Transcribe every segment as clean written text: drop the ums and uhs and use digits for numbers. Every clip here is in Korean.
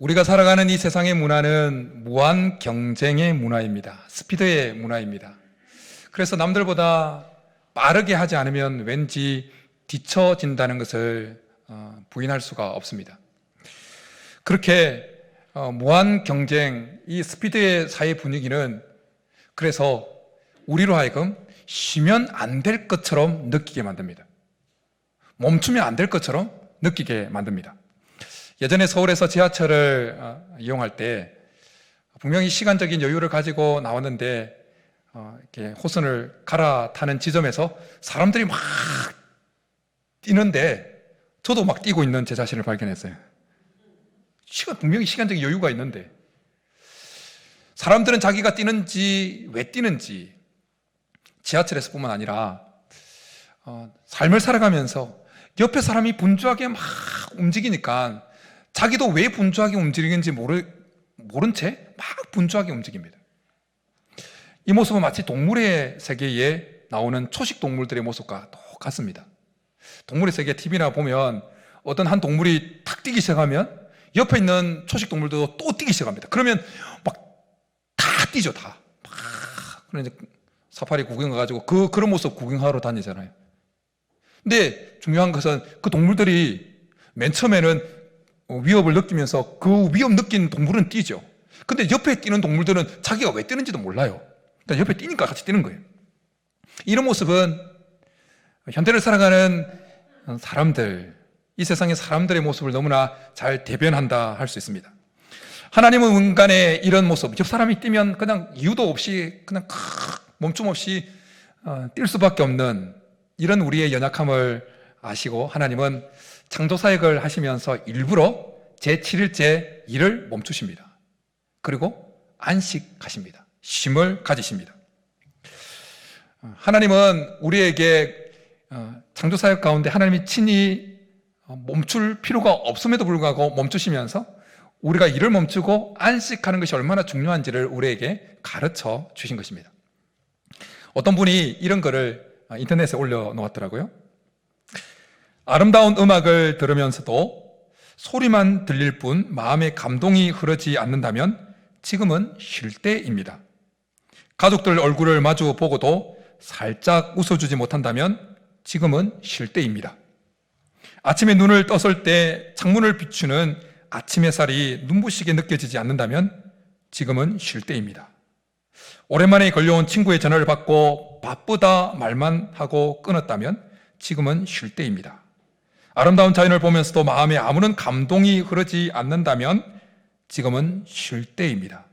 우리가 살아가는 이 세상의 문화는 무한 경쟁의 문화입니다. 스피드의 문화입니다. 그래서 남들보다 빠르게 하지 않으면 왠지 뒤처진다는 것을 부인할 수가 없습니다. 그렇게 무한 경쟁, 이 스피드의 사회 분위기는 그래서 우리로 하여금 쉬면 안 될 것처럼 느끼게 만듭니다. 멈추면 안 될 것처럼 느끼게 만듭니다. 예전에 서울에서 지하철을 이용할 때 분명히 시간적인 여유를 가지고 나왔는데 이렇게 호선을 갈아타는 지점에서 사람들이 막 뛰는데 저도 막 뛰고 있는 제 자신을 발견했어요. 분명히 시간적인 여유가 있는데 사람들은 자기가 뛰는지 왜 뛰는지 지하철에서뿐만 아니라 삶을 살아가면서 옆에 사람이 분주하게 막 움직이니까 자기도 왜 분주하게 움직이는지 모른 채 막 분주하게 움직입니다. 이 모습은 마치 동물의 세계에 나오는 초식 동물들의 모습과 똑같습니다. 동물의 세계 TV나 보면 어떤 한 동물이 탁 뛰기 시작하면 옆에 있는 초식 동물도 또 뛰기 시작합니다. 그러면 막 다 뛰죠, 다. 막. 그래서 사파리 구경 가가지고 그런 모습 구경하러 다니잖아요. 근데 중요한 것은 그 동물들이 맨 처음에는 위협을 느끼면서 그 위협 느낀 동물은 뛰죠. 근데 옆에 뛰는 동물들은 자기가 왜 뛰는지도 몰라요. 그러니까 옆에 뛰니까 같이 뛰는 거예요. 이런 모습은 현대를 살아가는 사람들, 이 세상의 사람들의 모습을 너무나 잘 대변한다 할 수 있습니다. 하나님은 인간의 이런 모습, 옆 사람이 뛰면 그냥 이유도 없이 그냥 멈춤 없이 뛸 수밖에 없는 이런 우리의 연약함을 아시고 하나님은 창조사역을 하시면서 일부러 제7일째 일을 멈추십니다. 그리고 안식하십니다. 쉼을 가지십니다. 하나님은 우리에게 창조사역 가운데 하나님이 친히 멈출 필요가 없음에도 불구하고 멈추시면서 우리가 일을 멈추고 안식하는 것이 얼마나 중요한지를 우리에게 가르쳐 주신 것입니다. 어떤 분이 이런 글을 인터넷에 올려놓았더라고요. 아름다운 음악을 들으면서도 소리만 들릴 뿐 마음의 감동이 흐르지 않는다면 지금은 쉴 때입니다. 가족들 얼굴을 마주 보고도 살짝 웃어주지 못한다면 지금은 쉴 때입니다. 아침에 눈을 떴을 때 창문을 비추는 아침 햇살이 눈부시게 느껴지지 않는다면 지금은 쉴 때입니다. 오랜만에 걸려온 친구의 전화를 받고 바쁘다 말만 하고 끊었다면 지금은 쉴 때입니다. 아름다운 자연을 보면서도 마음에 아무런 감동이 흐르지 않는다면 지금은 쉴 때입니다.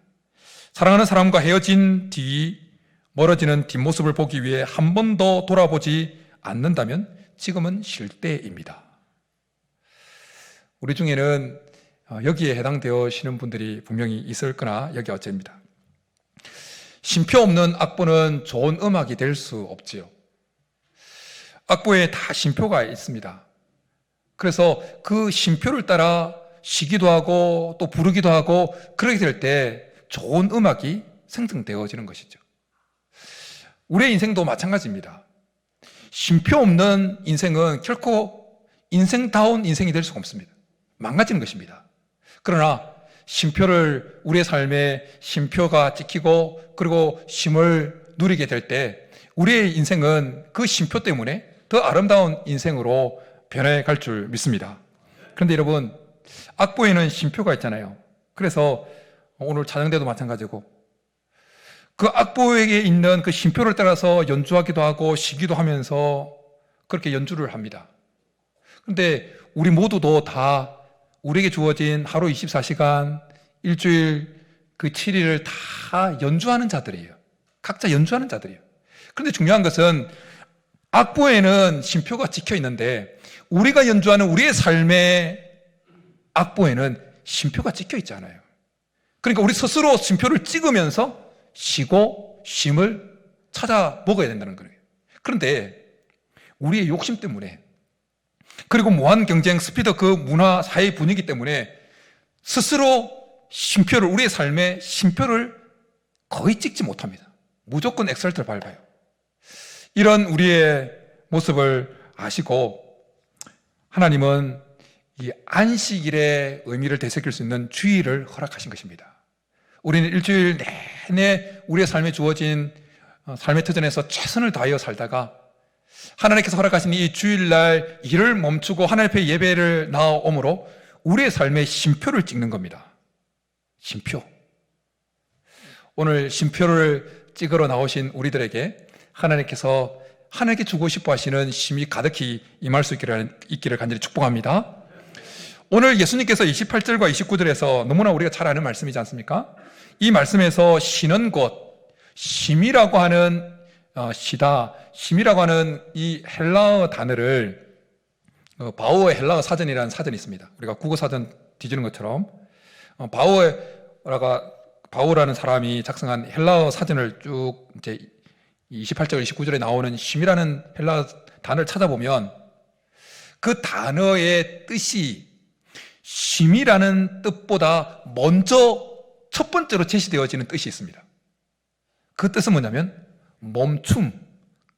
사랑하는 사람과 헤어진 뒤 멀어지는 뒷모습을 보기 위해 한 번도 돌아보지 않는다면 지금은 쉴 때입니다. 우리 중에는 여기에 해당되시는 분들이 분명히 있을 거나 여기 어째입니다. 쉼표 없는 악보는 좋은 음악이 될 수 없지요. 악보에 다 쉼표가 있습니다. 그래서 그 쉼표를 따라 쉬기도 하고 또 부르기도 하고 그렇게 될 때 좋은 음악이 생성되어지는 것이죠. 우리의 인생도 마찬가지입니다. 쉼표 없는 인생은 결코 인생다운 인생이 될 수가 없습니다. 망가지는 것입니다. 그러나 쉼표를 우리의 삶에 쉼표가 찍히고 그리고 쉼을 누리게 될 때 우리의 인생은 그 쉼표 때문에 더 아름다운 인생으로 변해갈 줄 믿습니다. 그런데 여러분, 악보에는 쉼표가 있잖아요. 그래서 오늘 찬양대도 마찬가지고 그 악보에 있는 그 쉼표를 따라서 연주하기도 하고 쉬기도 하면서 그렇게 연주를 합니다. 그런데 우리 모두도 다 우리에게 주어진 하루 24시간, 일주일 그 7일을 다 연주하는 자들이에요. 각자 연주하는 자들이에요. 그런데 중요한 것은 악보에는 쉼표가 찍혀 있는데 우리가 연주하는 우리의 삶의 악보에는 쉼표가 찍혀 있지 않아요. 그러니까 우리 스스로 쉼표를 찍으면서 쉬고 쉼을 찾아 먹어야 된다는 거예요. 그런데 우리의 욕심 때문에 그리고 무한 경쟁, 스피드 그 문화, 사회 분위기 때문에 스스로 쉼표를, 우리의 삶의 쉼표를 거의 찍지 못합니다. 무조건 엑셀트를 밟아요. 이런 우리의 모습을 아시고 하나님은 이 안식일의 의미를 되새길 수 있는 주일을 허락하신 것입니다. 우리는 일주일 내내 우리의 삶에 주어진 삶의 터전에서 최선을 다하여 살다가 하나님께서 허락하신 이 주일날 일을 멈추고 하나님 앞에 예배를 나아옴으로 우리의 삶의 쉼표를 찍는 겁니다. 쉼표. 오늘 쉼표를 찍으러 나오신 우리들에게 하나님께서 하나님께 주고 싶어 하시는 쉼이 가득히 임할 수 있기를 간절히 축복합니다. 오늘 예수님께서 28절과 29절에서 너무나 우리가 잘 아는 말씀이지 않습니까? 이 말씀에서 쉬는 곳, 쉼이라고 하는 쉬다, 쉼이라고 하는 이 헬라어 단어를 바오의 헬라어 사전이라는 사전이 있습니다. 우리가 국어 사전 뒤지는 것처럼 바오라는 사람이 작성한 헬라어 사전을 쭉 이제 28절, 29절에 나오는 쉼이라는 헬라어 단어를 찾아보면 그 단어의 뜻이 쉼이라는 뜻보다 먼저 첫 번째로 제시되어지는 뜻이 있습니다. 그 뜻은 뭐냐면 멈춤,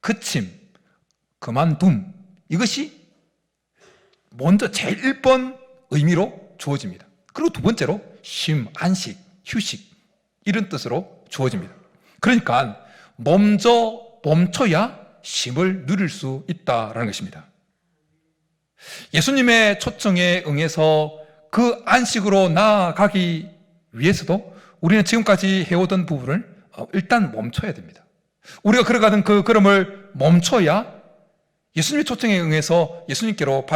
그침, 그만둠, 이것이 먼저 제일 1번 의미로 주어집니다. 그리고 두 번째로 쉼, 안식, 휴식 이런 뜻으로 주어집니다. 그러니까 먼저 멈춰야 쉼을 누릴 수 있다라는 것입니다. 예수님의 초청에 응해서 그 안식으로 나아가기 위해서도 우리는 지금까지 해오던 부분을 일단 멈춰야 됩니다. 우리가 걸어가던 그 걸음을 멈춰야 예수님의 초청에 응해서 예수님께로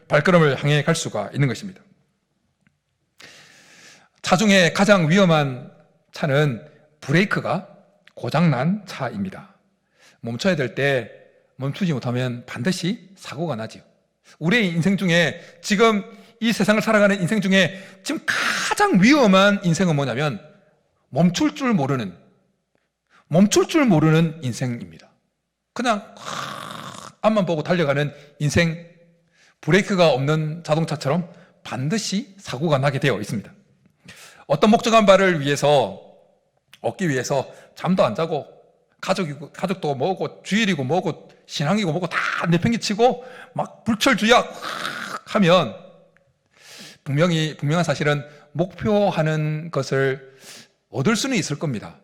발걸음을 향해 갈 수가 있는 것입니다. 차 중에 가장 위험한 차는 브레이크가 고장난 차입니다. 멈춰야 될 때 멈추지 못하면 반드시 사고가 나죠. 우리의 인생 중에 지금 이 세상을 살아가는 인생 중에 지금 가장 위험한 인생은 뭐냐면 멈출 줄 모르는 인생입니다. 그냥 앞만 보고 달려가는 인생, 브레이크가 없는 자동차처럼 반드시 사고가 나게 되어 있습니다. 어떤 목적한 바를 얻기 위해서 잠도 안 자고 가족도 뭐고 주일이고 뭐고 신앙이고 뭐고 다 내팽개치고 막 불철주야 하면 분명한 사실은 목표하는 것을 얻을 수는 있을 겁니다.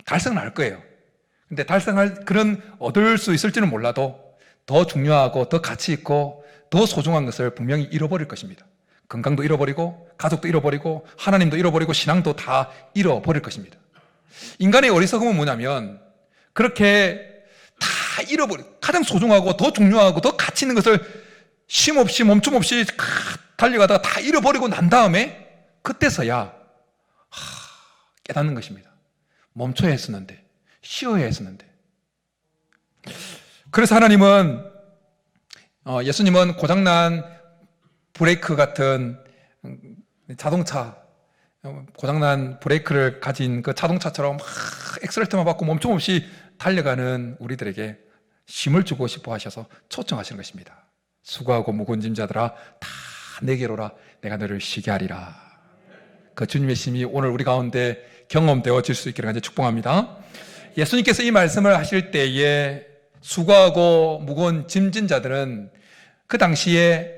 달성은 할 거예요. 근데 얻을 수 있을지는 몰라도 더 중요하고 더 가치 있고 더 소중한 것을 분명히 잃어버릴 것입니다. 건강도 잃어버리고 가족도 잃어버리고 하나님도 잃어버리고 신앙도 다 잃어버릴 것입니다. 인간의 어리석음은 뭐냐면 그렇게 다 가장 소중하고 더 중요하고 더 가치 있는 것을 쉼 없이 멈춤 없이 달려가다가 다 잃어버리고 난 다음에 그때서야 깨닫는 것입니다. 멈춰야 했었는데, 쉬어야 했었는데. 그래서 예수님은 고장난 브레이크 같은 자동차, 고장난 브레이크를 가진 그 자동차처럼 엑셀레이터만 밟고 멈춤 없이 달려가는 우리들에게 쉼을 주고 싶어 하셔서 초청하시는 것입니다. 수고하고 무거운 짐자들아 다 내게로라, 내가 너를 쉬게 하리라. 그 주님의 쉼이 오늘 우리 가운데 경험되어질 수 있기를 간절히 축복합니다. 예수님께서 이 말씀을 하실 때에 수고하고 무거운 짐진 자들은 그 당시에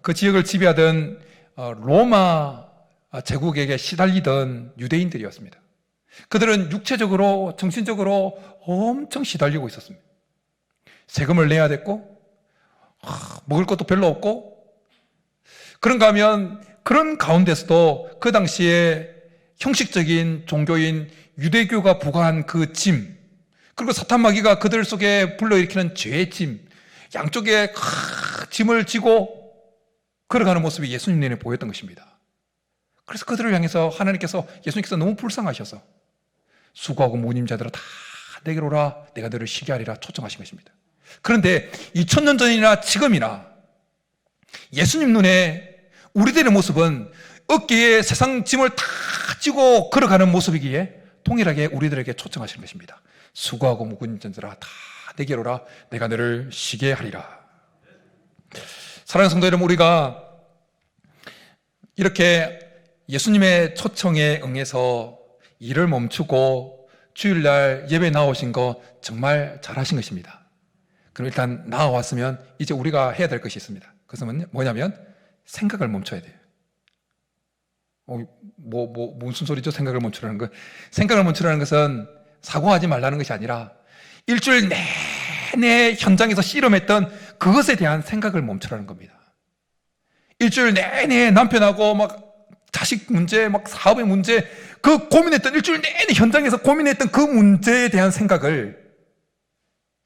그 지역을 지배하던 로마 제국에게 시달리던 유대인들이었습니다. 그들은 육체적으로 정신적으로 엄청 시달리고 있었습니다. 세금을 내야 됐고 먹을 것도 별로 없고, 그런가 하면 그런 가운데서도 그 당시에 형식적인 종교인 유대교가 부과한 그 짐, 그리고 사탄 마귀가 그들 속에 불러일으키는 죄의 짐, 양쪽에 짐을 지고 걸어가는 모습이 예수님 눈에 보였던 것입니다. 그래서 그들을 향해서 예수님께서 너무 불쌍하셔서 수고하고 무거운 자들아 다 내게로 오라, 내가 너를 쉬게 하리라 초청하신 것입니다. 그런데 2000년 전이나 지금이나 예수님 눈에 우리들의 모습은 어깨에 세상 짐을 다 지고 걸어가는 모습이기에 동일하게 우리들에게 초청하시는 것입니다. 수고하고 무거운 자들아 다 내게로 오라, 내가 너를 쉬게 하리라. 사랑하는 성도 여러분, 우리가 이렇게 예수님의 초청에 응해서 일을 멈추고 주일날 예배 나오신 거 정말 잘하신 것입니다. 그럼 일단 나와왔으면 이제 우리가 해야 될 것이 있습니다. 그것은 뭐냐면 생각을 멈춰야 돼요. 무슨 소리죠? 생각을 멈추라는 거. 생각을 멈추라는 것은 사고하지 말라는 것이 아니라 일주일 내내 현장에서 씨름했던 그것에 대한 생각을 멈추라는 겁니다. 일주일 내내 남편하고 막 자식 문제, 막 사업의 문제, 그 고민했던 일주일 내내 현장에서 고민했던 그 문제에 대한 생각을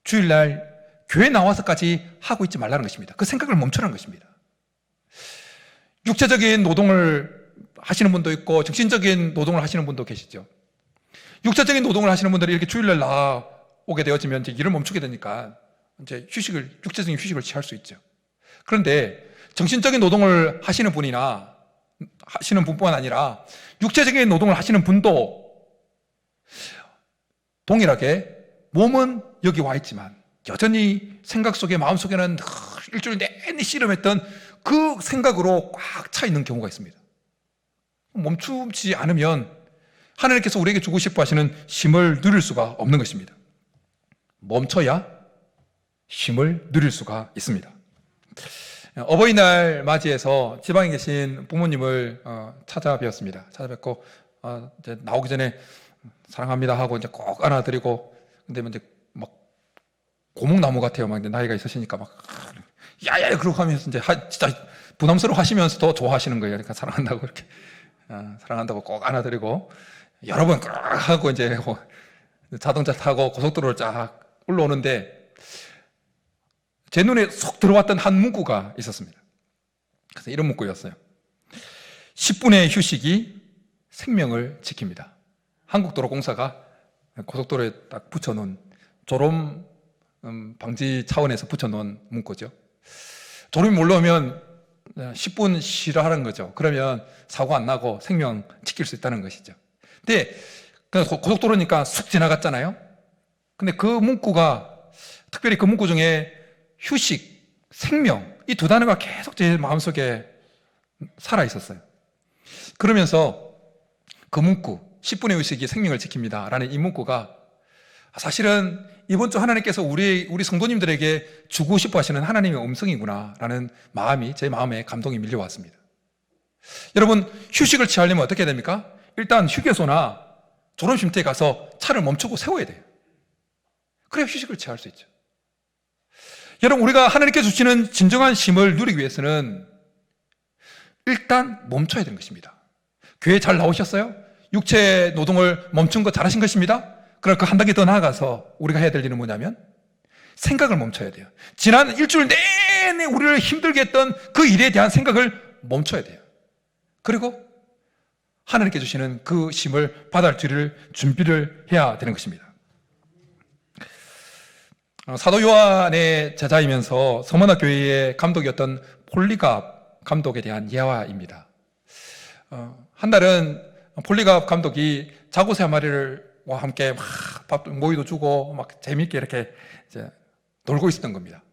주일날 교회 나와서까지 하고 있지 말라는 것입니다. 그 생각을 멈추라는 것입니다. 육체적인 노동을 하시는 분도 있고 정신적인 노동을 하시는 분도 계시죠. 육체적인 노동을 하시는 분들이 이렇게 주일날 나오게 되어지면 이제 일을 멈추게 되니까 이제 육체적인 휴식을 취할 수 있죠. 그런데 정신적인 노동을 하시는 분뿐만 아니라 육체적인 노동을 하시는 분도 동일하게 몸은 여기 와 있지만 여전히 생각 속에 마음 속에는 일주일 내내 씨름했던 그 생각으로 꽉 차 있는 경우가 있습니다. 멈추지 않으면 하나님께서 우리에게 주고 싶어 하시는 쉼을 누릴 수가 없는 것입니다. 멈춰야 쉼을 누릴 수가 있습니다. 어버이날 맞이해서 지방에 계신 부모님을 찾아뵙었습니다. 찾아뵙고 이제 나오기 전에 사랑합니다 하고 이제 꼭 안아드리고, 근데 이제 막 고목나무 같아요. 막 나이가 있으시니까 막 야야 그러고 하면서 이제 진짜 부담스러워 하시면서도 좋아하시는 거예요. 그러니까 사랑한다고 이렇게 사랑한다고 꼭 안아드리고 여러 번 하고 이제 자동차 타고 고속도로를 쫙 올라오는데 제 눈에 쏙 들어왔던 한 문구가 있었습니다. 그래서 이런 문구였어요. 10분의 휴식이 생명을 지킵니다. 한국도로공사가 고속도로에 딱 붙여놓은 졸음 방지 차원에서 붙여놓은 문구죠. 졸음이 몰려오면 10분 쉬라 하는 거죠. 그러면 사고 안 나고 생명 지킬 수 있다는 것이죠. 근데 고속도로니까 쑥 지나갔잖아요. 근데 그 문구가, 특별히 그 문구 중에 휴식, 생명, 이 두 단어가 계속 제 마음속에 살아 있었어요. 그러면서 그 문구, 10분의 휴식이 생명을 지킵니다 라는 이 문구가 사실은 이번 주 하나님께서 우리 성도님들에게 주고 싶어 하시는 하나님의 음성이구나 라는 마음이, 제 마음에 감동이 밀려왔습니다. 여러분, 휴식을 취하려면 어떻게 해야 됩니까? 일단 휴게소나 졸음쉼터에 가서 차를 멈추고 세워야 돼요. 그래야 휴식을 취할 수 있죠. 여러분, 우리가 하나님께 주시는 진정한 쉼을 누리기 위해서는 일단 멈춰야 되는 것입니다. 교회 잘 나오셨어요? 육체 노동을 멈춘 거 잘하신 것입니다. 그럼 그 한 단계 더 나아가서 우리가 해야 될 일은 뭐냐면 생각을 멈춰야 돼요. 지난 일주일 내내 우리를 힘들게 했던 그 일에 대한 생각을 멈춰야 돼요. 그리고 하나님께 주시는 그 쉼을 받아들일 준비를 해야 되는 것입니다. 사도 요한의 제자이면서 서머나 교회의 감독이었던 폴리갑 감독에 대한 예화입니다. 한 날은 폴리갑 감독이 자고새 한 마리를 함께 막 모이도 주고 막 재미있게 이렇게 이제 놀고 있었던 겁니다.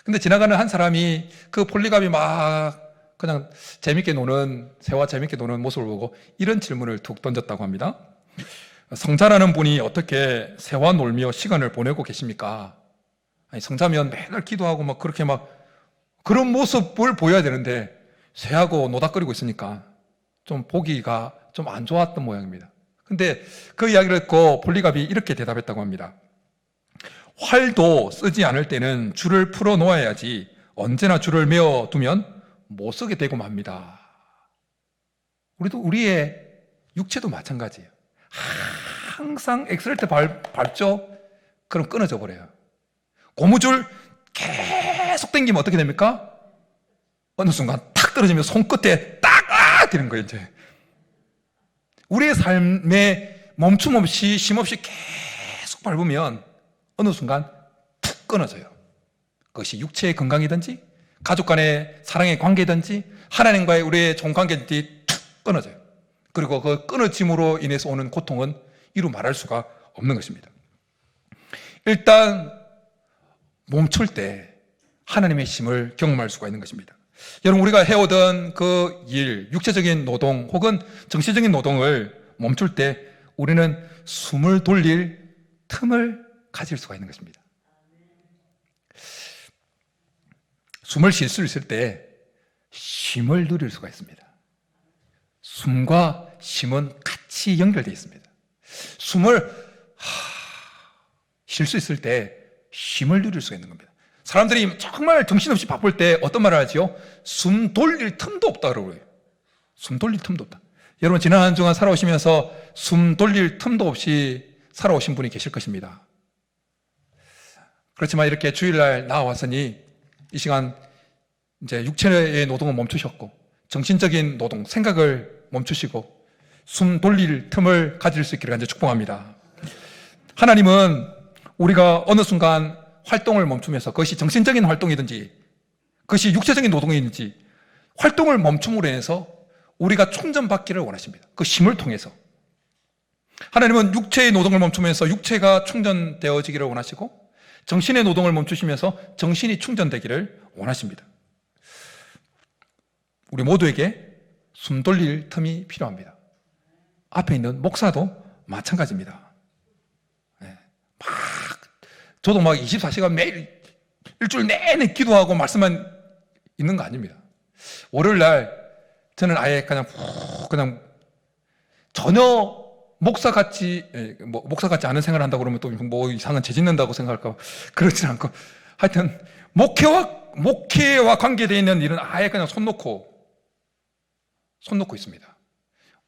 근데 지나가는 한 사람이 그 폴리갑이 막 그냥 재밌게 노는, 새와 재밌게 노는 모습을 보고 이런 질문을 툭 던졌다고 합니다. 성자라는 분이 어떻게 새와 놀며 시간을 보내고 계십니까? 아니, 성자면 맨날 기도하고 막 그렇게 막 그런 모습을 보여야 되는데 새하고 노닥거리고 있으니까 좀 보기가 좀 안 좋았던 모양입니다. 근데 그 이야기를 듣고 폴리갑이 이렇게 대답했다고 합니다. 활도 쓰지 않을 때는 줄을 풀어 놓아야지 언제나 줄을 메어 두면 못 쓰게 되고 맙니다. 우리의 육체도 마찬가지예요. 항상 엑셀레이터 밟죠? 그럼 끊어져 버려요. 고무줄 계속 당기면 어떻게 됩니까? 어느 순간 탁 떨어지면 손끝에 딱 되는 거예요, 이제. 우리의 삶에 멈춤 없이 쉼 없이 계속 밟으면 어느 순간 툭 끊어져요. 그것이 육체의 건강이든지 가족 간의 사랑의 관계든지 하나님과의 우리의 좋은 관계든지 툭 끊어져요. 그리고 그 끊어짐으로 인해서 오는 고통은 이루 말할 수가 없는 것입니다. 일단 멈출 때 하나님의 힘을 경험할 수가 있는 것입니다. 여러분, 우리가 해오던 그 일, 육체적인 노동 혹은 정신적인 노동을 멈출 때 우리는 숨을 돌릴 틈을 가질 수가 있는 것입니다. 숨을 쉴 수 있을 때 쉼을 누릴 수가 있습니다. 숨과 쉼은 같이 연결되어 있습니다. 숨을 쉴 수 있을 때 쉼을 누릴 수가 있는 겁니다. 사람들이 정말 정신없이 바쁠 때 어떤 말을 하지요? 숨 돌릴 틈도 없다 그러고요. 숨 돌릴 틈도 없다. 여러분, 지난 한 주간 살아오시면서 숨 돌릴 틈도 없이 살아오신 분이 계실 것입니다. 그렇지만 이렇게 주일날 나와왔으니 이 시간 이제 육체의 노동은 멈추셨고 정신적인 노동, 생각을 멈추시고 숨 돌릴 틈을 가질 수 있기를 간절히 축복합니다. 하나님은 우리가 어느 순간 활동을 멈추면서 그것이 정신적인 활동이든지 그것이 육체적인 노동이든지 활동을 멈춤으로 인해서 우리가 충전받기를 원하십니다. 그 쉼을 통해서. 하나님은 육체의 노동을 멈추면서 육체가 충전되어지기를 원하시고 정신의 노동을 멈추시면서 정신이 충전되기를 원하십니다. 우리 모두에게 숨 돌릴 틈이 필요합니다. 앞에 있는 목사도 마찬가지입니다. 저도 24시간 매일 일주일 내내 기도하고 말씀만 있는 거 아닙니다. 월요일 날 저는 아예 그냥 전혀 목사 같지 않은 생활을 한다고 그러면 또 뭐 이상한 죄 짓는다고 생각할까 그렇진 않고 하여튼 목회와 관계되어 있는 일은 아예 그냥 손 놓고 있습니다.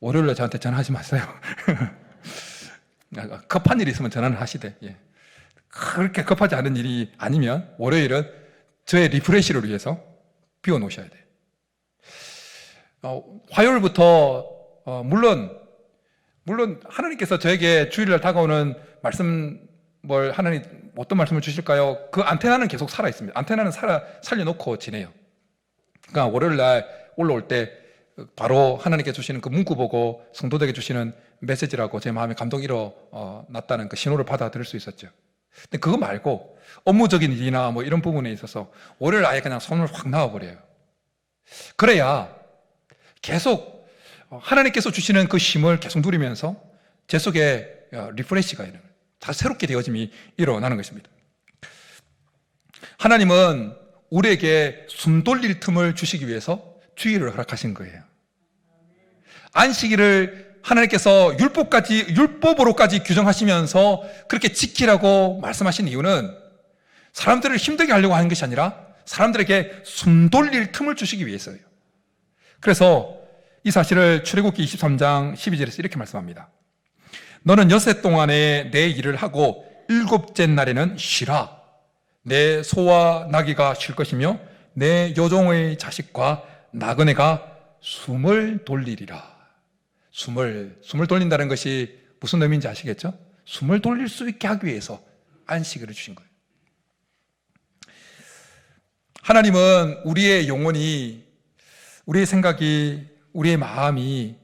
월요일 날 저한테 전화하지 마세요. 급한 일이 있으면 전화를 하시되 그렇게 급하지 않은 일이 아니면 월요일은 저의 리프레시를 위해서 비워놓으셔야 돼요. 화요일부터 물론 하나님께서 저에게 주일날 다가오는 말씀 하나님 어떤 말씀을 주실까요? 그 안테나는 계속 살아 있습니다. 안테나는 살려놓고 지내요. 그러니까 월요일날 올라올 때 바로 하나님께 주시는 그 문구 보고 성도들에게 주시는 메시지라고 제 마음에 감동이 일어났다는 그 신호를 받아들일 수 있었죠. 근데 그거 말고 업무적인 일이나 이런 부분에 있어서 월요일 아예 그냥 손을 확 놔버려요. 그래야 계속 하나님께서 주시는 그 쉼을 계속 누리면서 제 속에 리프레시가 있는 거예요. 다 새롭게 되어짐이 일어나는 것입니다. 하나님은 우리에게 숨 돌릴 틈을 주시기 위해서 주일을 허락하신 거예요. 안식일을 하나님께서 율법으로까지 규정하시면서 그렇게 지키라고 말씀하신 이유는 사람들을 힘들게 하려고 하는 것이 아니라 사람들에게 숨 돌릴 틈을 주시기 위해서예요. 그래서 이 사실을 출애굽기 23장 12절에서 이렇게 말씀합니다. 너는 여섯 동안에 내 일을 하고 일곱째 날에는 쉬라. 내 소와 나귀가 쉴 것이며 내 여종의 자식과 나그네가 숨을 돌리리라. 숨을 돌린다는 것이 무슨 의미인지 아시겠죠? 숨을 돌릴 수 있게 하기 위해서 안식일을 주신 거예요. 하나님은 우리의 영혼이, 우리의 생각이, 우리의 마음이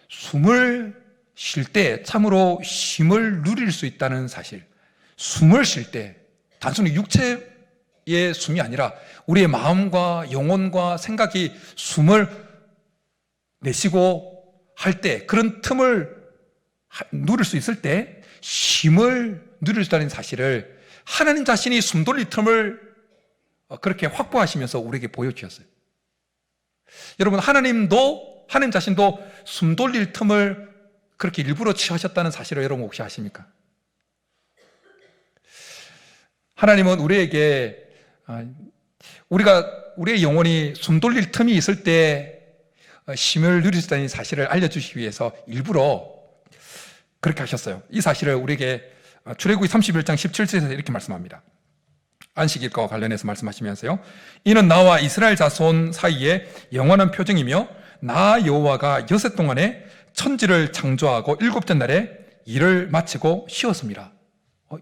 숨을 쉴 때 참으로 쉼을 누릴 수 있다는 사실, 숨을 쉴 때 단순히 육체의 숨이 아니라 우리의 마음과 영혼과 생각이 숨을 내쉬고 할 때, 그런 틈을 누릴 수 있을 때 쉼을 누릴 수 있다는 사실을 하나님 자신이 숨 돌릴 틈을 그렇게 확보하시면서 우리에게 보여주셨어요. 여러분, 하나님 자신도 숨 돌릴 틈을 그렇게 일부러 취하셨다는 사실을 여러분 혹시 아십니까? 하나님은 우리에게 우리의 영혼이 숨 돌릴 틈이 있을 때 쉼을 누릴 수 있다는 사실을 알려주시기 위해서 일부러 그렇게 하셨어요. 이 사실을 우리에게 출애굽기 31장 17절에서 이렇게 말씀합니다. 안식일과 관련해서 말씀하시면서요. 이는 나와 이스라엘 자손 사이에 영원한 표징이며 나 여호와가 여섯 동안에 천지를 창조하고 일곱째 날에 일을 마치고 쉬었습니다.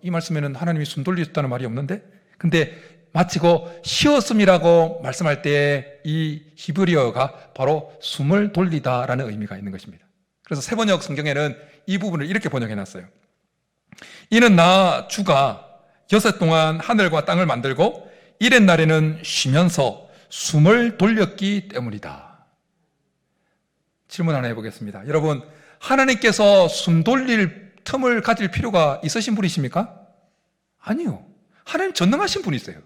이 말씀에는 하나님이 숨 돌리셨다는 말이 없는데, 근데 마치고 쉬었음이라고 말씀할 때 이 히브리어가 바로 숨을 돌리다라는 의미가 있는 것입니다. 그래서 세번역 성경에는 이 부분을 이렇게 번역해놨어요. 이는 나 주가 여섯 동안 하늘과 땅을 만들고 일의 날에는 쉬면서 숨을 돌렸기 때문이다. 질문 하나 해보겠습니다. 여러분, 하나님께서 숨 돌릴 틈을 가질 필요가 있으신 분이십니까? 아니요. 하나님 전능하신 분이세요.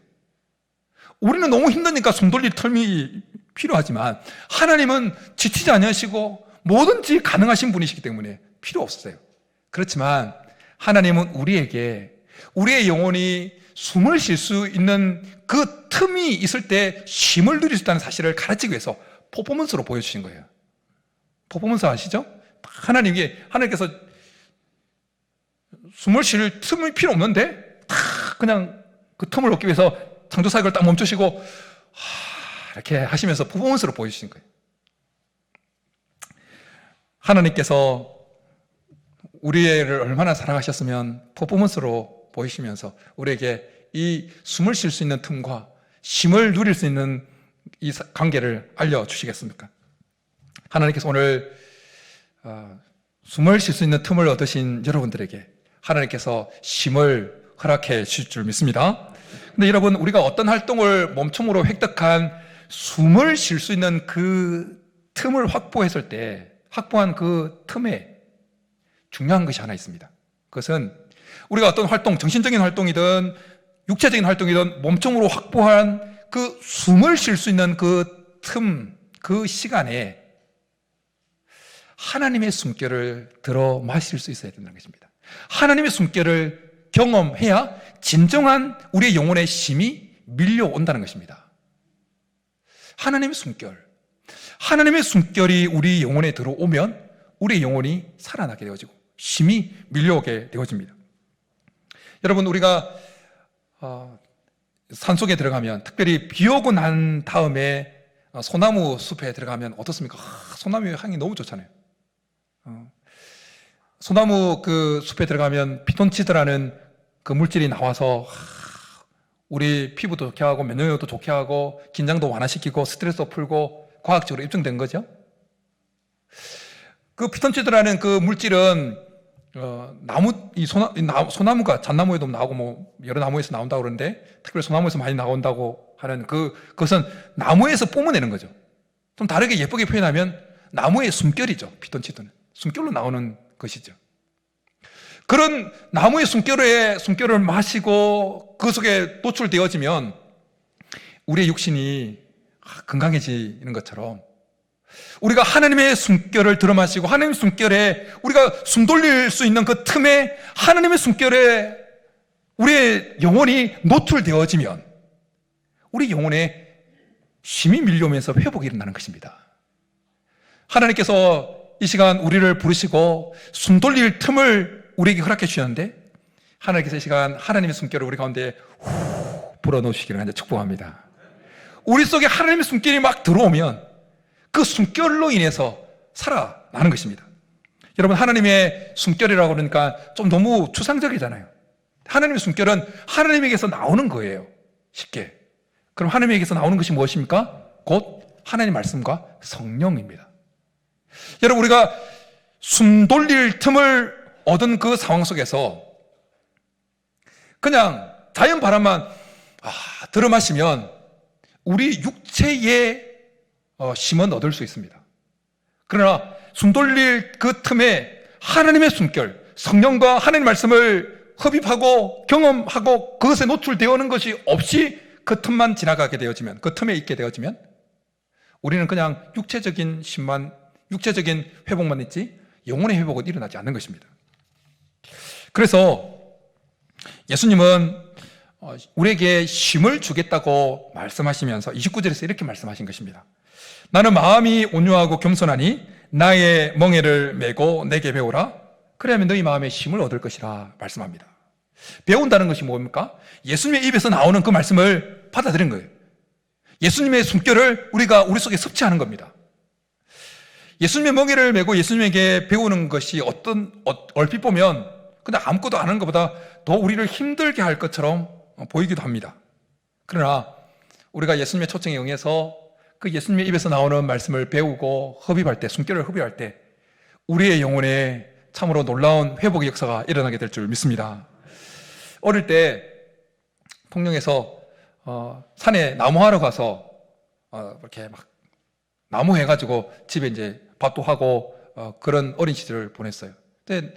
우리는 너무 힘드니까 숨 돌릴 틈이 필요하지만 하나님은 지치지 않으시고 뭐든지 가능하신 분이시기 때문에 필요 없어요. 그렇지만 하나님은 우리에게 우리의 영혼이 숨을 쉴 수 있는 그 틈이 있을 때 쉼을 누릴 수 있다는 사실을 가르치기 위해서 퍼포먼스로 보여주신 거예요. 퍼포먼스 아시죠? 하나님께서 숨을 쉴 틈이 필요 없는데 다 그냥 그 틈을 얻기 위해서 창조 사역을 딱 멈추시고 이렇게 하시면서 퍼포먼스로 보여주신 거예요. 하나님께서 우리를 얼마나 사랑하셨으면 퍼포먼스로 보이시면서 우리에게 이 숨을 쉴 수 있는 틈과 쉼을 누릴 수 있는 이 관계를 알려주시겠습니까? 하나님께서 오늘 숨을 쉴 수 있는 틈을 얻으신 여러분들에게 하나님께서 쉼을 허락해 주실 줄 믿습니다. 근데 여러분, 우리가 어떤 활동을 몸통으로 획득한 숨을 쉴 수 있는 그 틈을 확보했을 때 확보한 그 틈에 중요한 것이 하나 있습니다. 그것은 우리가 어떤 활동, 정신적인 활동이든 육체적인 활동이든 몸통으로 확보한 그 숨을 쉴 수 있는 그 틈, 그 시간에 하나님의 숨결을 들어 마실 수 있어야 된다는 것입니다. 하나님의 숨결을 경험해야 진정한 우리의 영혼의 쉼이 밀려온다는 것입니다. 하나님의 숨결이 우리 영혼에 들어오면 우리의 영혼이 살아나게 되어지고 쉼이 밀려오게 되어집니다. 여러분, 우리가 산속에 들어가면, 특별히 비 오고 난 다음에 소나무 숲에 들어가면 어떻습니까? 소나무 향이 너무 좋잖아요. 소나무 그 숲에 들어가면 피톤치드라는 그 물질이 나와서 우리 피부도 좋게 하고 면역력도 좋게 하고 긴장도 완화시키고 스트레스도 풀고 과학적으로 입증된 거죠. 그 피톤치드라는 그 물질은 소나무가 잣나무에도 나오고 뭐 여러 나무에서 나온다고 그러는데 특별히 소나무에서 많이 나온다고 하는 그것은 나무에서 뿜어내는 거죠. 좀 다르게 예쁘게 표현하면 나무의 숨결이죠. 피톤치드는 숨결로 나오는 것이죠. 그런 나무의 숨결을 마시고 그 속에 노출되어지면 우리의 육신이 건강해지는 것처럼 우리가 하나님의 숨결을 들어마시고 하나님의 숨결에 우리가 숨 돌릴 수 있는 그 틈에 하나님의 숨결에 우리의 영혼이 노출되어지면 우리 영혼에 쉼이 밀려오면서 회복이 일어나는 것입니다. 하나님께서 이 시간 우리를 부르시고 숨 돌릴 틈을 우리에게 허락해 주셨는데 하나님께서 이 시간 하나님의 숨결을 우리 가운데 불어넣으시기를 간절히 축복합니다. 우리 속에 하나님의 숨결이 막 들어오면 그 숨결로 인해서 살아나는 것입니다. 여러분, 하나님의 숨결이라고 그러니까 좀 너무 추상적이잖아요. 하나님의 숨결은 하나님에게서 나오는 거예요. 쉽게. 그럼 하나님에게서 나오는 것이 무엇입니까? 곧 하나님의 말씀과 성령입니다. 여러분, 우리가 숨 돌릴 틈을 얻은 그 상황 속에서 그냥 자연 바람만 들어 마시면 우리 육체의 쉼은 얻을 수 있습니다. 그러나 숨 돌릴 그 틈에 하나님의 숨결, 성령과 하나님의 말씀을 흡입하고 경험하고 그것에 노출되어 오는 것이 없이 그 틈만 지나가게 되어지면, 그 틈에 있게 되어지면 우리는 그냥 육체적인 쉼만, 육체적인 회복만 있지 영혼의 회복은 일어나지 않는 것입니다. 그래서 예수님은 우리에게 쉼을 주겠다고 말씀하시면서 29절에서 이렇게 말씀하신 것입니다. 나는 마음이 온유하고 겸손하니 나의 멍에를 메고 내게 배우라. 그래야면 너희 마음에 쉼을 얻을 것이라 말씀합니다. 배운다는 것이 뭡니까? 예수님의 입에서 나오는 그 말씀을 받아들인 거예요. 예수님의 숨결을 우리가 우리 속에 섭취하는 겁니다. 예수님의 멍에를 메고 예수님에게 배우는 것이 얼핏 보면 근데 아무것도 안 하는 것보다 더 우리를 힘들게 할 것처럼 보이기도 합니다. 그러나 우리가 예수님의 초청에 응해서 그 예수님의 입에서 나오는 말씀을 배우고 흡입할 때, 숨결을 흡입할 때 우리의 영혼에 참으로 놀라운 회복의 역사가 일어나게 될 줄 믿습니다. 어릴 때 통영에서 산에 나무하러 가서 이렇게 막 나무 해가지고 집에 이제 밥도 하고 그런 어린 시절을 보냈어요. 근데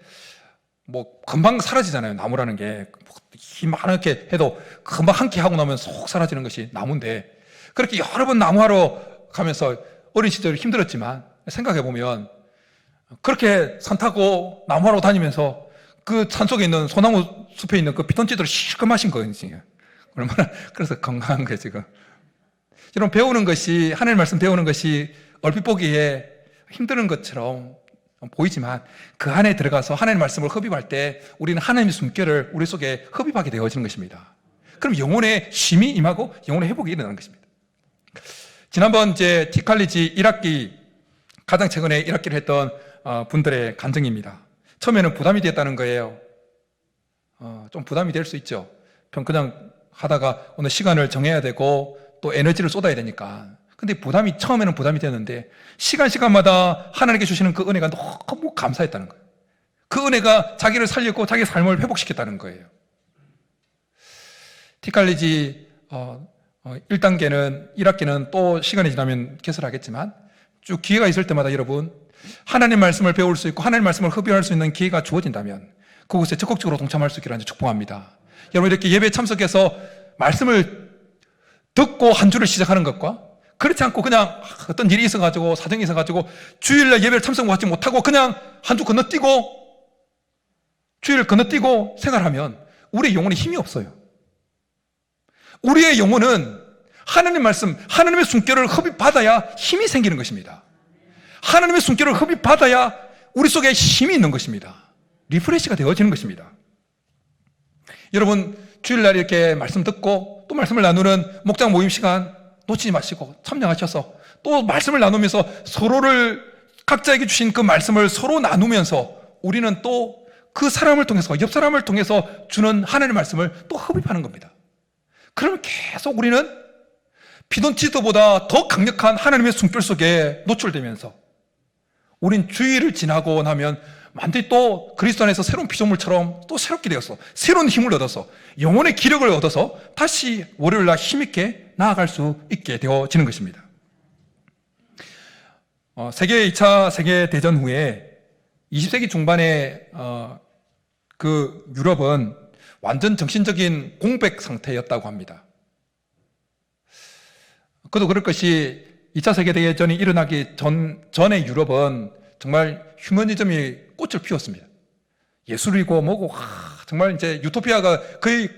뭐 금방 사라지잖아요. 나무라는 게 힘 많게 해도 금방 한 끼 하고 나면 속 사라지는 것이 나무인데, 그렇게 여러 번 나무하러 가면서 어린 시절 힘들었지만 생각해 보면 그렇게 산 타고 나무하러 다니면서 그 산속에 있는 소나무 숲에 있는 그 피톤치드를 실컷 마신 거예요. 얼마나 그래서 건강한 거예요 지금. 여러분, 배우는 것이, 하나님 말씀 배우는 것이 얼핏 보기에 힘든 것처럼 보이지만 그 안에 들어가서 하나님 말씀을 흡입할 때 우리는 하나님의 숨결을 우리 속에 흡입하게 되어지는 것입니다. 그럼 영혼의 쉼이 임하고 영혼의 회복이 일어나는 것입니다. 지난번 제 티칼리지 1학기, 가장 최근에 1학기를 했던 분들의 간증입니다. 처음에는 부담이 됐다는 거예요. 좀 부담이 될 수 있죠. 그냥 하다가 어느 시간을 정해야 되고 또 에너지를 쏟아야 되니까. 근데 처음에는 부담이 되는데 시간마다 하나님께 주시는 그 은혜가 너무 감사했다는 거예요. 그 은혜가 자기를 살렸고 자기 삶을 회복시켰다는 거예요. 티칼리지 1단계는 1학기는 또 시간이 지나면 개설하겠지만 쭉 기회가 있을 때마다 여러분, 하나님 말씀을 배울 수 있고 하나님 말씀을 흡입할 수 있는 기회가 주어진다면 그곳에 적극적으로 동참할 수 있기를 축복합니다. 여러분, 이렇게 예배에 참석해서 말씀을 듣고 한 주를 시작하는 것과 그렇지 않고 그냥 어떤 일이 있어가지고 사정이 있어가지고 주일날 예배를 참석하지 못하고 그냥 한 주 건너뛰고 주일을 건너뛰고 생활하면 우리의 영혼에 힘이 없어요. 우리의 영혼은 하나님 말씀, 하나님의 숨결을 흡입받아야 힘이 생기는 것입니다. 하나님의 숨결을 흡입받아야 우리 속에 힘이 있는 것입니다. 리프레시가 되어지는 것입니다. 여러분, 주일날 이렇게 말씀 듣고 또 말씀을 나누는 목장 모임 시간 놓치지 마시고 참여하셔서 또 말씀을 나누면서 서로를, 각자에게 주신 그 말씀을 서로 나누면서 우리는 또 그 사람을 통해서, 옆 사람을 통해서 주는 하나님의 말씀을 또 흡입하는 겁니다. 그러면 계속 우리는 피돈치드보다 더 강력한 하나님의 숨결 속에 노출되면서 우린 주일을 지나고 나면 완전히 또 그리스도 안에서 새로운 피조물처럼 또 새롭게 되어서 새로운 힘을 얻어서 영혼의 기력을 얻어서 다시 월요일날 힘있게 나아갈 수 있게 되어지는 것입니다. 세계 2차 세계대전 후에 20세기 중반에 그 유럽은 완전 정신적인 공백 상태였다고 합니다. 그도 그럴 것이 2차 세계대전이 일어나기 전에 유럽은 정말 휴머니즘이 꽃을 피웠습니다. 예술이고 뭐고 정말 이제 유토피아가 거의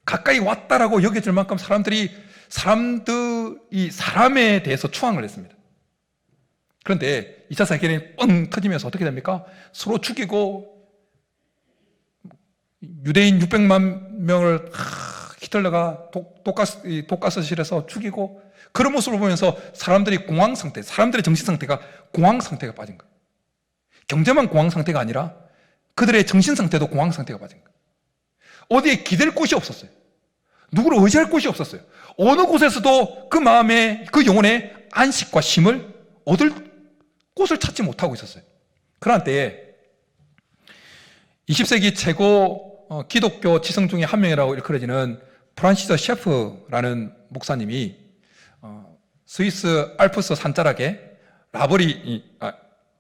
가까이 왔다라고 여겨질 만큼 사람들이 사람에 대해서 추앙을 했습니다. 그런데 2차 세계대전이 뻥 터지면서 어떻게 됩니까? 서로 죽이고 유대인 600만 명을 히틀러가 독가스실에서 죽이고 그런 모습을 보면서 사람들의 정신 상태가 공황 상태가 빠진 거예요. 경제만 공황 상태가 아니라 그들의 정신 상태도 공황 상태가 빠진 거예요. 어디에 기댈 곳이 없었어요. 누구를 의지할 곳이 없었어요. 어느 곳에서도 그 마음에, 그 영혼의 안식과 쉼을 얻을 곳을 찾지 못하고 있었어요. 그러한 때에 20세기 최고 기독교 지성 중에 한 명이라고 일컬어지는 프란시스 셰프라는 목사님이 스위스 알프스 산자락에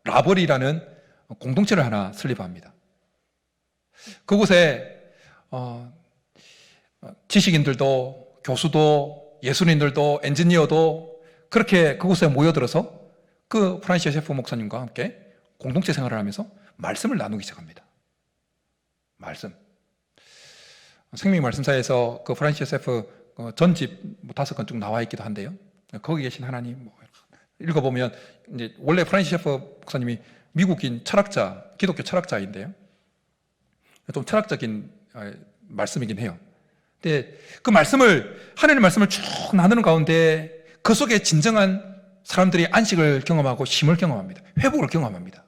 라버리라는 공동체를 하나 설립합니다. 그곳에 지식인들도 교수도 예술인들도 엔지니어도 그렇게 그곳에 모여들어서 그 프란시스 셰프 목사님과 함께 공동체 생활을 하면서 말씀을 나누기 시작합니다. 말씀. 생명 말씀사에서 그 프란시스 셰프 전집 5권 쭉 나와 있기도 한데요. 거기 계신 하나님 읽어보면 이제 원래 프란시스 셰프 목사님이 미국인 철학자, 기독교 철학자인데요. 좀 철학적인 말씀이긴 해요. 근데 그 말씀을, 하나님의 말씀을 쭉 나누는 가운데 그 속에 진정한 사람들이 안식을 경험하고 쉼을 경험합니다. 회복을 경험합니다.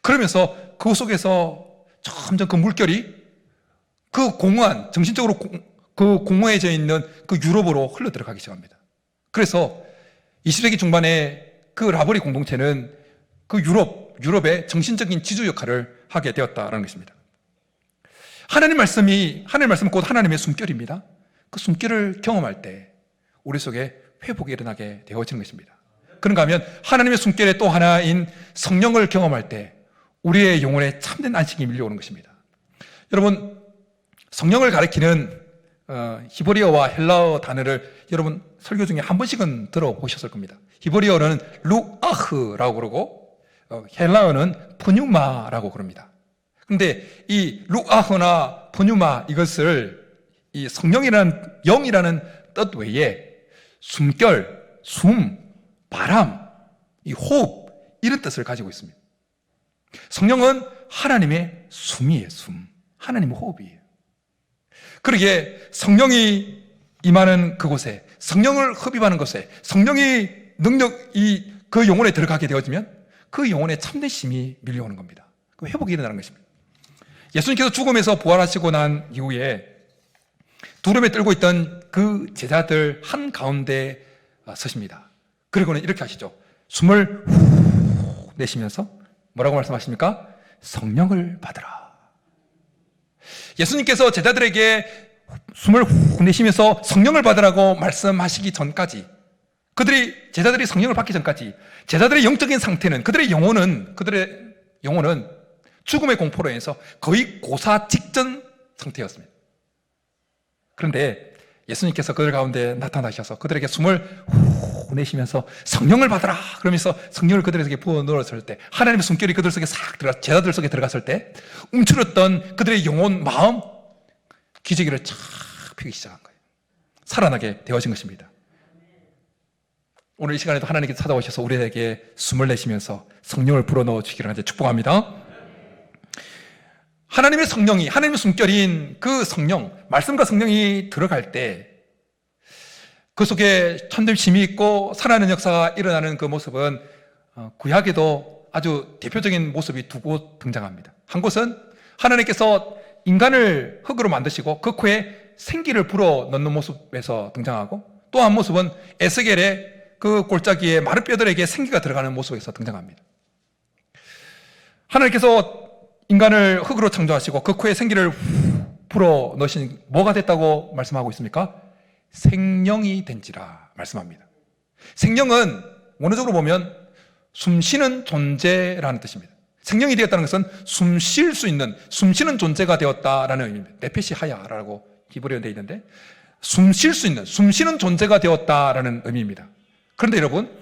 그러면서 그 속에서 점점 그 물결이 그 공허한, 정신적으로 그 공허해져 있는 그 유럽으로 흘러 들어가기 시작합니다. 그래서 20세기 중반에 그 라버리 공동체는 그 유럽의 정신적인 지주 역할을 하게 되었다는 것입니다. 하나님 말씀은 곧 하나님의 숨결입니다. 그 숨결을 경험할 때 우리 속에 회복이 일어나게 되어지는 것입니다. 그런가 하면 하나님의 숨결의 또 하나인 성령을 경험할 때 우리의 영혼에 참된 안식이 밀려오는 것입니다. 여러분, 성령을 가리키는 히브리어와 헬라어 단어를 여러분 설교 중에 한 번씩은 들어보셨을 겁니다. 히브리어는 루아흐라고 그러고 헬라어는 푸뉴마라고 그럽니다. 그런데 이 루아흐나 푸뉴마 이것을 이 성령이라는 영이라는 뜻 외에 숨결, 숨, 바람, 이 호흡 이런 뜻을 가지고 있습니다. 성령은 하나님의 숨이에요. 숨. 하나님의 호흡이에요. 그러기에 성령이 임하는 그곳에, 성령을 흡입하는 곳에, 성령이 능력이 그 영혼에 들어가게 되어지면 그 영혼에 참된 힘이 밀려오는 겁니다. 그 회복이 일어나는 것입니다. 예수님께서 죽음에서 부활하시고 난 이후에 두려움에 떨고 있던 그 제자들 한가운데 서십니다. 그리고는 이렇게 하시죠. 숨을 후 내쉬면서 뭐라고 말씀하십니까? 성령을 받으라. 예수님께서 제자들에게 숨을 후 내쉬면서 성령을 받으라고 말씀하시기 전까지, 제자들이 성령을 받기 전까지 제자들의 영적인 상태는, 그들의 영혼은 죽음의 공포로 인해서 거의 고사 직전 상태였습니다. 그런데 예수님께서 그들 가운데 나타나셔서 그들에게 숨을 후 내쉬면서 성령을 받으라 그러면서 성령을 그들에게 부어 넣었을 때, 하나님의 숨결이 그들 속에 싹 들어가, 제자들 속에 들어갔을 때 움츠렸던 그들의 영혼, 마음, 기저귀를 쫙 펴기 시작한 거예요. 살아나게 되어진 것입니다. 오늘 이 시간에도 하나님께서 찾아오셔서 우리에게 숨을 내쉬면서 성령을 불어넣어 주시기를 축복합니다. 하나님의 성령이, 하나님의 숨결인 그 성령, 말씀과 성령이 들어갈 때 그 속에 참된 힘이 있고 살아나는 역사가 일어나는 그 모습은 구약에도 아주 대표적인 모습이 두 곳 등장합니다. 한 곳은 하나님께서 인간을 흙으로 만드시고 그 코에 생기를 불어 넣는 모습에서 등장하고, 또 한 모습은 에스겔의 그 골짜기에 마른 뼈들에게 생기가 들어가는 모습에서 등장합니다. 하나님께서 인간을 흙으로 창조하시고 그 코에 생기를 불어 넣으신, 뭐가 됐다고 말씀하고 있습니까? 생령이 된지라 말씀합니다. 생령은 원어적으로 보면 숨쉬는 존재라는 뜻입니다. 생령이 되었다는 것은 숨 쉴 수 있는, 숨쉬는 존재가 되었다라는 의미입니다. 네페시 하야라고 히브리어에 되어 있는데, 숨 쉴 수 있는, 숨쉬는 존재가 되었다라는 의미입니다. 그런데 여러분,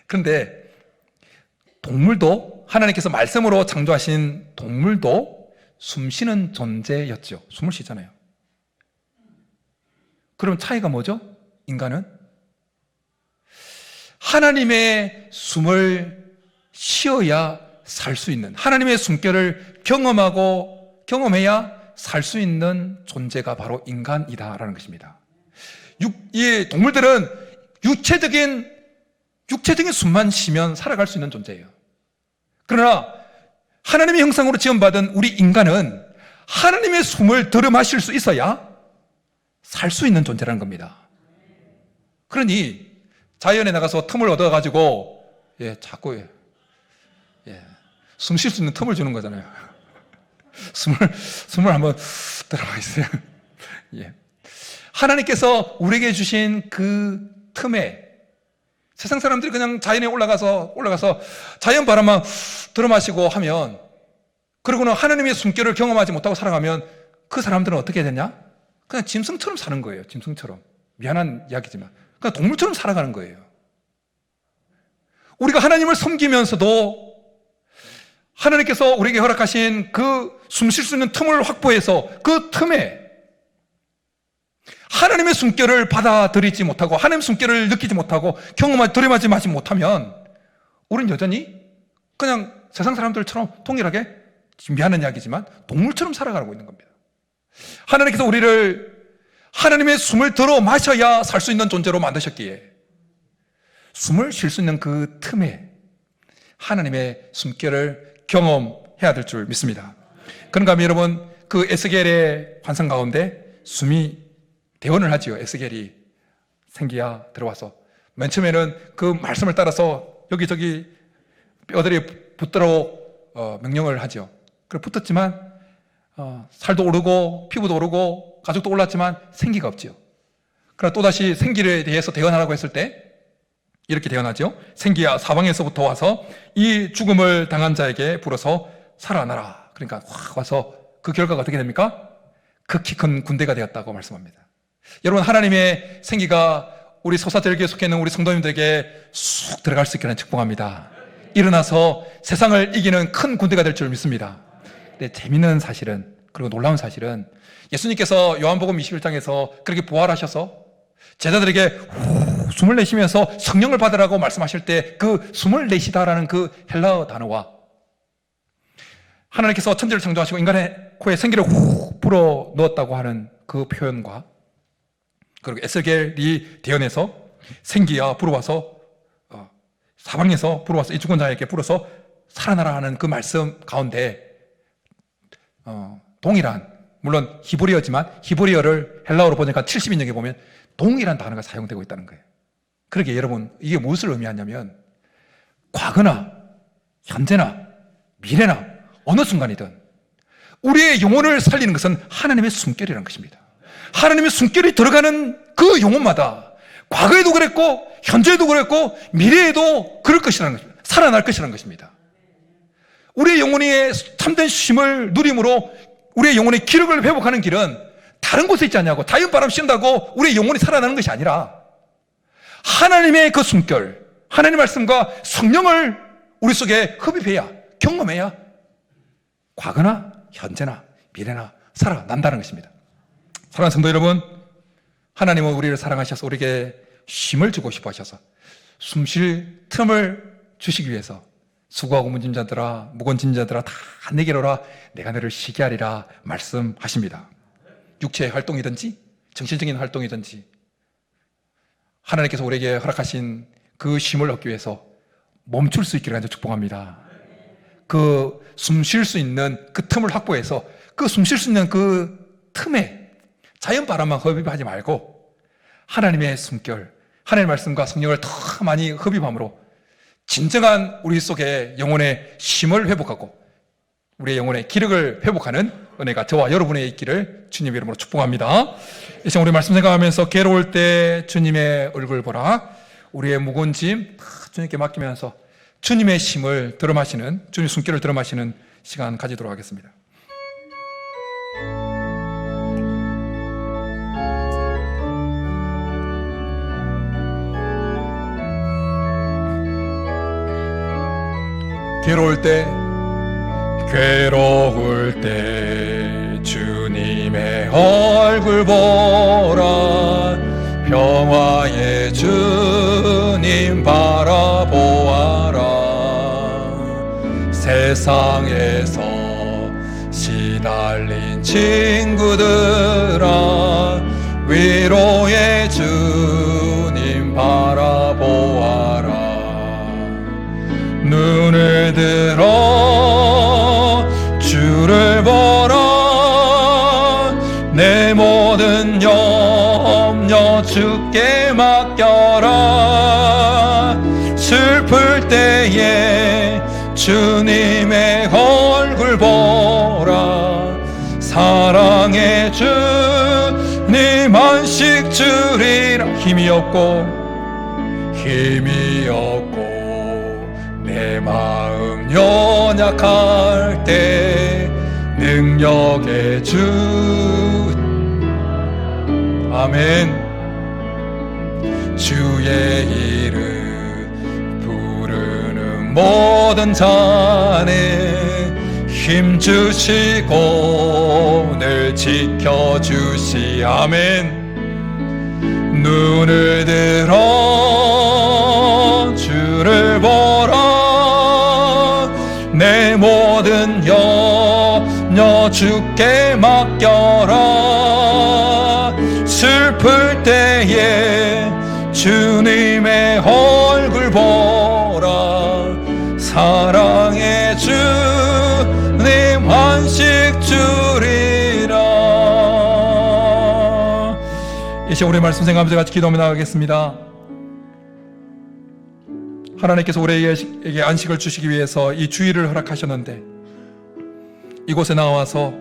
그런데 동물도, 하나님께서 말씀으로 창조하신 동물도 숨쉬는 존재였죠. 숨을 쉬잖아요. 그럼 차이가 뭐죠? 인간은 하나님의 숨을 쉬어야 살 수 있는, 하나님의 숨결을 경험해야 살 수 있는 존재가 바로 인간이다라는 것입니다. 이 동물들은 육체적인 숨만 쉬면 살아갈 수 있는 존재예요. 그러나 하나님의 형상으로 지음받은 우리 인간은 하나님의 숨을 들여 마실 수 있어야 살 수 있는 존재라는 겁니다. 그러니 자연에 나가서 틈을 얻어가지고 자꾸 숨 쉴 수 있는 틈을 주는 거잖아요. 숨을 한번 들어가 있어요. 하나님께서 우리에게 주신 그 틈에 세상 사람들이 그냥 자연에 올라가서 자연 바람만 들어 마시고 하면, 그리고는 하나님의 숨결을 경험하지 못하고 살아가면 그 사람들은 어떻게 되냐? 그냥 짐승처럼 사는 거예요. 짐승처럼. 미안한 이야기지만 그냥 동물처럼 살아가는 거예요. 우리가 하나님을 섬기면서도 하나님께서 우리에게 허락하신 그 숨 쉴 수 있는 틈을 확보해서 그 틈에 하나님의 숨결을 받아들이지 못하고, 하나님의 숨결을 느끼지 못하고, 들여마지 못하면 우리는 여전히 그냥 세상 사람들처럼 동일하게, 미안한 이야기지만 동물처럼 살아가고 있는 겁니다. 하나님께서 우리를 하나님의 숨을 들어 마셔야 살 수 있는 존재로 만드셨기에 숨을 쉴 수 있는 그 틈에 하나님의 숨결을 경험해야 될 줄 믿습니다. 그런가 하면 여러분, 그 에스겔의 환상 가운데 숨이 대언을 하지요. 에스겔이 생기야 들어와서 맨 처음에는 그 말씀을 따라서 여기저기 뼈들이 붙도록 명령을 하죠. 그래 붙었지만 살도 오르고 피부도 오르고 가죽도 올랐지만 생기가 없지요. 그러나 또다시 생기에 대해서 대언하라고 했을 때 이렇게 대언하죠. 생기야 사방에서부터 와서 이 죽음을 당한 자에게 불어서 살아나라. 그러니까 확 와서 그 결과가 어떻게 됩니까? 극히 큰 군대가 되었다고 말씀합니다. 여러분, 하나님의 생기가 우리 소사절교에 속해 있는 우리 성도님들에게 쑥 들어갈 수 있기를 축복합니다. 일어나서 세상을 이기는 큰 군대가 될 줄 믿습니다. 근데 재미있는 사실은, 그리고 놀라운 사실은, 예수님께서 요한복음 21장에서 그렇게 부활하셔서 제자들에게 숨을 내쉬면서 성령을 받으라고 말씀하실 때 그 숨을 내쉬다라는 그 헬라어 단어와 하나님께서 천지를 창조하시고 인간의 코에 생기를 훅 불어 넣었다고 하는 그 표현과, 그리고 에스겔이 대언해서 생기야 불어와서 사방에서 불어와서 이 죽은 자에게 불어서 살아나라 하는 그 말씀 가운데 동일한, 물론 히브리어지만 히브리어를 헬라어로 보니까 70인역에 보면 동일한 단어가 사용되고 있다는 거예요. 그러게 여러분, 이게 무엇을 의미하냐면 과거나 현재나 미래나 어느 순간이든 우리의 영혼을 살리는 것은 하나님의 숨결이라는 것입니다. 하나님의 숨결이 들어가는 그 영혼마다 과거에도 그랬고 현재에도 그랬고 미래에도 그럴 것이라는 것입니다. 살아날 것이라는 것입니다. 우리의 영혼의 참된 쉼을 누림으로 우리의 영혼의 기력을 회복하는 길은 다른 곳에 있지 않냐고, 자연바람 쉰다고 우리의 영혼이 살아나는 것이 아니라 하나님의 그 숨결, 하나님의 말씀과 성령을 우리 속에 흡입해야, 경험해야 과거나 현재나 미래나 살아난다는 것입니다. 사랑하는 성도 여러분, 하나님은 우리를 사랑하셔서 우리에게 쉼을 주고 싶어 하셔서 숨 쉴 틈을 주시기 위해서 수고하고 무거운 짐자들아 다 내게로 오라, 내가 너를 쉬게 하리라 말씀하십니다. 육체의 활동이든지 정신적인 활동이든지 하나님께서 우리에게 허락하신 그 쉼을 얻기 위해서 멈출 수 있기를 간절히 축복합니다. 그 숨 쉴 수 있는 그 틈을 확보해서 그 숨 쉴 수 있는 그 틈에 자연 바람만 흡입하지 말고 하나님의 숨결, 하나님의 말씀과 성령을 더 많이 흡입함으로 진정한 우리 속에 영혼의 쉼을 회복하고 우리의 영혼의 기력을 회복하는 은혜가 저와 여러분의 있기를 주님 이름으로 축복합니다. 이 시간 우리 말씀 생각하면서 괴로울 때 주님의 얼굴 보라, 우리의 무거운 짐 다 주님께 맡기면서 주님의 쉼을 들어마시는, 주님의 숨결을 들어마시는 시간 가지도록 하겠습니다. 괴로울 때 주님의 얼굴 보라, 평화의 주님 바라보아라. 세상에서 시달린 친구들아, 위로의 주님 바라보아라. 눈을 들어 주를 보라, 내 모든 염려 주께 맡겨라. 슬플 때에 주님의 얼굴 보라, 사랑의 주님 안식 주리라. 힘이 없고 내 마음 연약할 때 능력의 주, 아멘. 주의 이름 부르는 모든 자네 힘주시고 늘 지켜주시, 아멘. 눈을 들어 주를 보라, 내 모든 염려 주께 맡겨라. 슬플 때에 주님의 얼굴 보라, 사랑의 주님 안식 주리라. 이제 우리 말씀 생각하면서 같이 기도하며 나가겠습니다. 하나님께서 우리에게 안식을 주시기 위해서 이 주일을 허락하셨는데 이곳에 나와서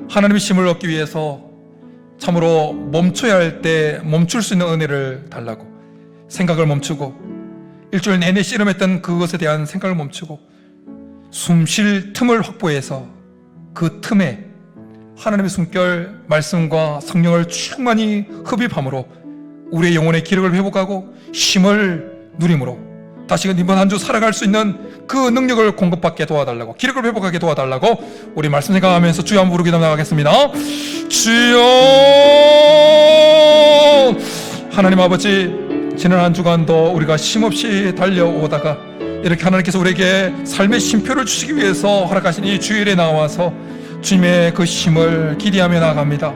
하나님의 힘을 얻기 위해서 참으로 멈춰야 할 때 멈출 수 있는 은혜를 달라고 생각을 멈추고 일주일 내내 씨름했던 그것에 대한 생각을 멈추고 숨 쉴 틈을 확보해서 그 틈에 하나님의 숨결 말씀과 성령을 충만히 흡입함으로 우리의 영혼의 기력을 회복하고 힘을 누림으로 다시금 이번 한 주 살아갈 수 있는 그 능력을 공급받게 도와달라고, 기력을 회복하게 도와달라고 우리 말씀 생각하면서 주여 한번 부르기도 나가겠습니다. 주여. 하나님 아버지, 지난 한 주간도 우리가 쉼없이 달려오다가 이렇게 하나님께서 우리에게 삶의 쉼표를 주시기 위해서 허락하신 이 주일에 나와서 주님의 그 힘을 기대하며 나아갑니다.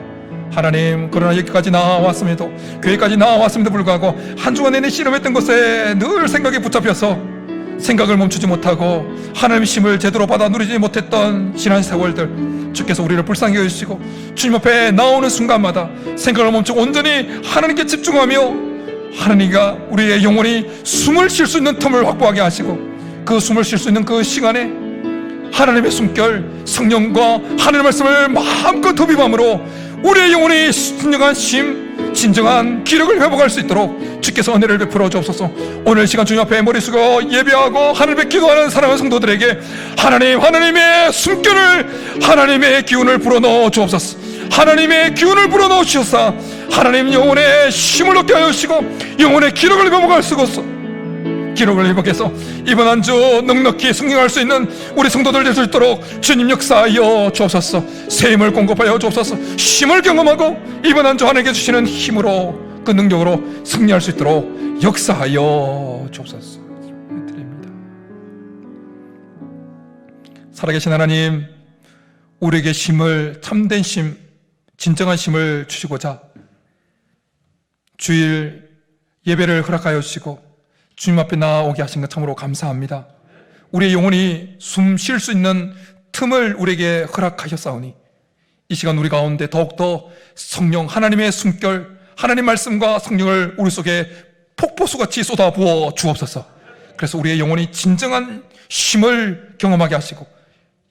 하나님, 그러나 여기까지 나아왔음에도, 교회까지 나아왔음에도 불구하고 한 주간 내내 씨름했던 것에 늘 생각에 붙잡혀서 생각을 멈추지 못하고 하나님의 힘을 제대로 받아 누리지 못했던 지난 세월들, 주께서 우리를 불쌍히 여기시고 주님 앞에 나오는 순간마다 생각을 멈추고 온전히 하나님께 집중하며 하나님과 우리의 영혼이 숨을 쉴 수 있는 틈을 확보하게 하시고 그 숨을 쉴 수 있는 그 시간에 하나님의 숨결, 성령과 하나님의 말씀을 마음껏 흡입함으로 우리의 영혼이 진정한 쉼, 진정한 기력을 회복할 수 있도록 주께서 은혜를 베풀어 주옵소서. 오늘 시간 주님 앞에 머리 숙여 예배하고 하나님께 기도하는 사랑하는 성도들에게 하나님의 숨결을, 하나님의 기운을 불어넣어 주옵소서. 하나님의 기운을 불어넣어 주셔서 하나님 영혼의 힘을 얻게 하여 주시고 영혼의 기력을 회복할 수 있어서 기록을 회복해서 이번 한 주 넉넉히 승리할 수 있는 우리 성도들 될 수 있도록 주님 역사하여 주옵소서. 새 힘을 공급하여 주옵소서. 힘을 경험하고 이번 한 주 하나님께 주시는 힘으로, 그 능력으로 승리할 수 있도록 역사하여 주옵소서. 드립니다. 살아계신 하나님, 우리에게 힘을, 참된 힘, 진정한 힘을 주시고자 주일 예배를 허락하여 주시고 주님 앞에 나아오게 하신 것 참으로 감사합니다. 우리의 영혼이 숨 쉴 수 있는 틈을 우리에게 허락하셨사오니 이 시간 우리 가운데 더욱더 성령, 하나님의 숨결, 하나님 말씀과 성령을 우리 속에 폭포수같이 쏟아부어 주옵소서. 그래서 우리의 영혼이 진정한 힘을 경험하게 하시고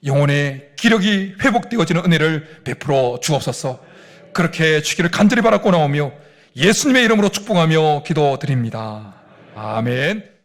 영혼의 기력이 회복되어지는 은혜를 베풀어 주옵소서. 그렇게 주기를 간절히 바라고 나오며 예수님의 이름으로 축복하며 기도드립니다. 아멘.